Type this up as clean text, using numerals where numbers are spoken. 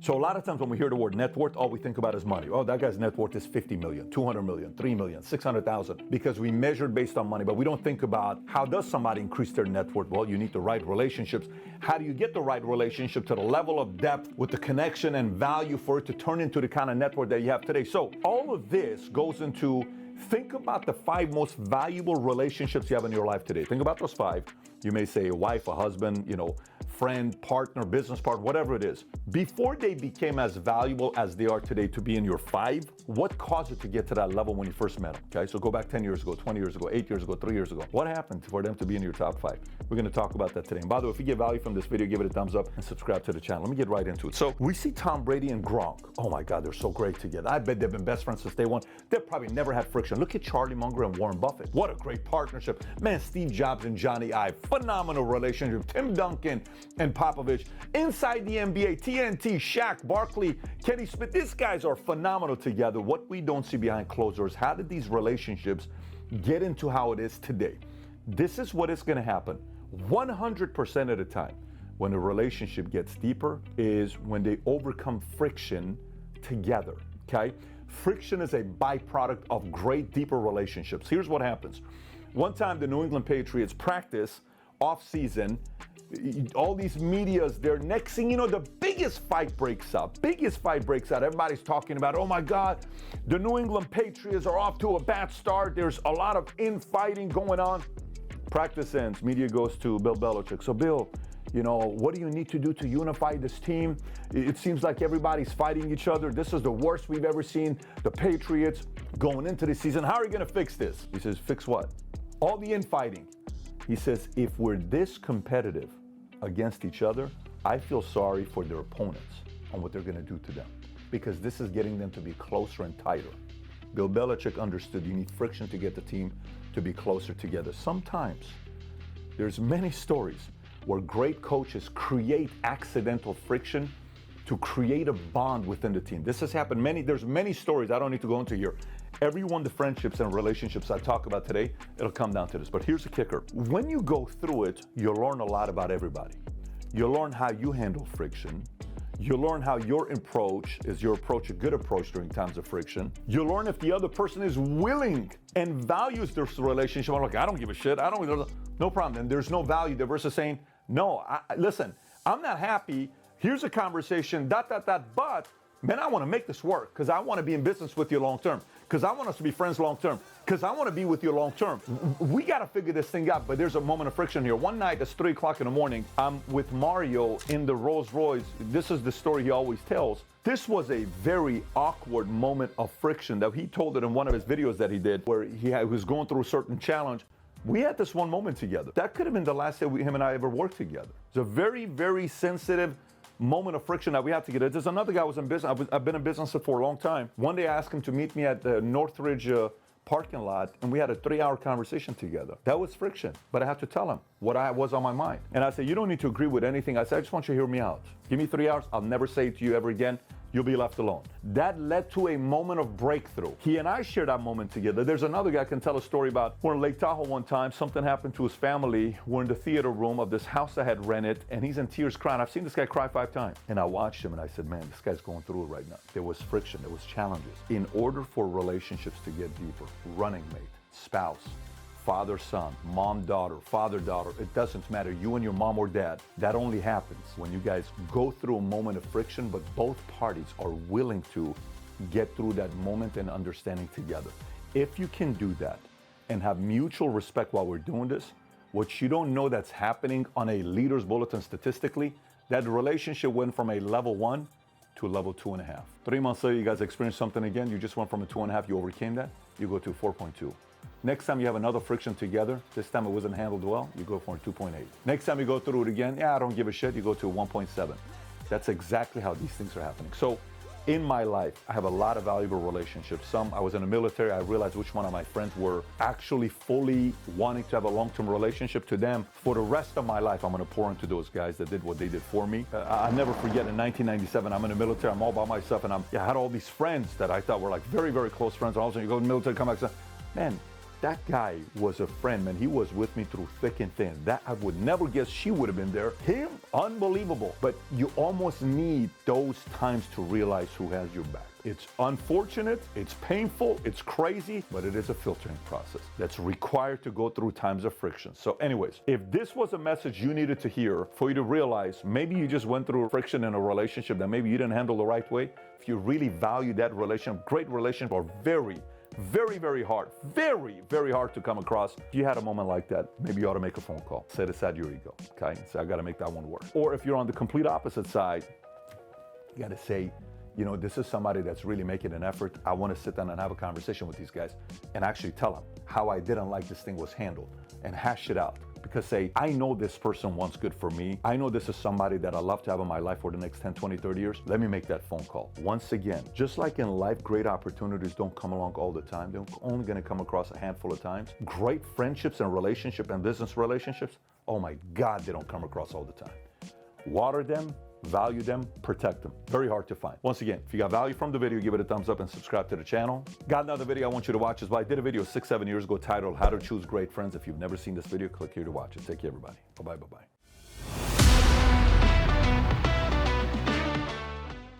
So a lot of times when we hear the word net worth, all we think about is money. Oh, that guy's net worth is 50 million, 200 million, 3 million, 600,000, because we measure based on money, but we don't think about how does somebody increase their net worth? Well, you need the right relationships. How do you get the right relationship to the level of depth with the connection and value for it to turn into the kind of net worth that you have today? So all of this goes into think about the 5 most valuable relationships you have in your life today. Think about those 5. You may say a wife, a husband, friend, partner, business partner, whatever it is. Before they became as valuable as they are today to be in your 5, what caused it to get to that level when you first met them? Okay, so go back 10 years ago, 20 years ago, 8 years ago, 3 years ago. What happened for them to be in your top 5? We're going to talk about that today. And by the way, if you get value from this video, give it a thumbs up and subscribe to the channel. Let me get right into it. So we see Tom Brady and Gronk. Oh my God, they're so great together. I bet they've been best friends since day one. They've probably never had friction. Look at Charlie Munger and Warren Buffett. What a great partnership. Man, Steve Jobs and Johnny Ive. Phenomenal relationship. Tim Duncan and Popovich. Inside the NBA, TNT, Shaq, Barkley, Kenny Smith. These guys are phenomenal together. What we don't see behind closed doors, how did these relationships get into how it is today? This is what is going to happen 100% of the time when a relationship gets deeper is when they overcome friction together, okay? Friction is a byproduct of great deeper relationships. Here's what happens. One time the New England Patriots practice off season, all these medias there. Next thing you know, the biggest fight breaks out. Everybody's talking about, oh my God, the New England Patriots are off to a bad start. There's a lot of infighting going on. Practice ends. Media goes to Bill Belichick. So Bill, what do you need to do to unify this team? It seems like everybody's fighting each other. This is the worst we've ever seen. The Patriots going into the season. How are you going to fix this? He says, fix what? All the infighting. He says, if we're this competitive against each other, I feel sorry for their opponents on what they're going to do to them, because this is getting them to be closer and tighter. Bill Belichick understood you need friction to get the team to be closer together. Sometimes there's many stories where great coaches create accidental friction to create a bond within the team. This has happened there's many stories I don't need to go into here. Every one of the friendships and relationships I talk about today, it'll come down to this. But here's the kicker. When you go through it, you'll learn a lot about everybody. You'll learn how you handle friction. You'll learn how your approach is a good approach during times of friction. You'll learn if the other person is willing and values this relationship. I'm like, I don't give a shit. No problem. And there's no value there versus saying, no, listen, I'm not happy. Here's a conversation, but man, I want to make this work because I want to be in business with you long term, because I want us to be friends long term, because I want to be with you long term. We got to figure this thing out, but there's a moment of friction here. One night, it's 3 o'clock in the morning. I'm with Mario in the Rolls Royce. This is the story he always tells. This was a very awkward moment of friction that he told it in one of his videos that he did, where he was going through a certain challenge. We had this one moment together. That could have been the last day him and I ever worked together. It's a very, very sensitive moment of friction that we had together. There's another guy who was in business. I've been in business for a long time. One day I asked him to meet me at the Northridge parking lot, and we had a 3-hour conversation together. That was friction, but I had to tell him what was on my mind. And I said, you don't need to agree with anything. I said, I just want you to hear me out. Give me 3 hours. I'll never say it to you ever again. You'll be left alone. That led to a moment of breakthrough. He and I shared that moment together. There's another guy I can tell a story about. We're in Lake Tahoe one time. Something happened to his family. We're in the theater room of this house I had rented, and he's in tears crying. I've seen this guy cry 5 times. And I watched him, and I said, man, this guy's going through it right now. There was friction. There was challenges. In order for relationships to get deeper, running mate, spouse, father-son, mom-daughter, father-daughter, it doesn't matter, you and your mom or dad, that only happens when you guys go through a moment of friction, but both parties are willing to get through that moment and understanding together. If you can do that and have mutual respect while we're doing this, what you don't know that's happening on a leader's bulletin statistically, that relationship went from a level 1 to a level 2.5. 3 months later, you guys experienced something again, you just went from a 2.5, you overcame that, you go to 4.2. Next time you have another friction together, this time it wasn't handled well, you go for a 2.8. Next time you go through it again, I don't give a shit, you go to a 1.7. That's exactly how these things are happening. So in my life, I have a lot of valuable relationships. I was in the military, I realized which one of my friends were actually fully wanting to have a long-term relationship to them. For the rest of my life, I'm gonna pour into those guys that did what they did for me. I'll never forget in 1997, I'm in the military, I'm all by myself, and I had all these friends that I thought were like very, very close friends. And all of a sudden you go to the military, come back and say, man, That guy was a friend, man. He was with me through thick and thin. That I would never guess she would have been there. Him, unbelievable. But you almost need those times to realize who has your back. It's unfortunate, it's painful, it's crazy, but it is a filtering process that's required to go through times of friction. So anyways, if this was a message you needed to hear for you to realize maybe you just went through friction in a relationship that maybe you didn't handle the right way, if you really value that relationship, great relationships are very, very hard to come across. If you had a moment like that, maybe you ought to make a phone call. Set aside your ego, okay? Say, I gotta make that one work. Or if you're on the complete opposite side, you gotta say, you know, this is somebody that's really making an effort. I want to sit down and have a conversation with these guys and actually tell them how I didn't like this thing was handled and hash it out. Because say, I know this person wants good for me. I know this is somebody that I love to have in my life for the next 10, 20, 30 years. Let me make that phone call. Once again, just like in life, great opportunities don't come along all the time. They're only going to come across a handful of times. Great friendships and relationships and business relationships, oh my God, they don't come across all the time. Water them, value them, protect them. Very hard to find. Once again, if you got value from the video, give it a thumbs up and subscribe to the channel. Got another video I want you to watch as well. I did a video 6-7 years ago titled How to Choose Great Friends. If you've never seen this video, click here to watch it. Take care, everybody. Bye-bye, bye-bye.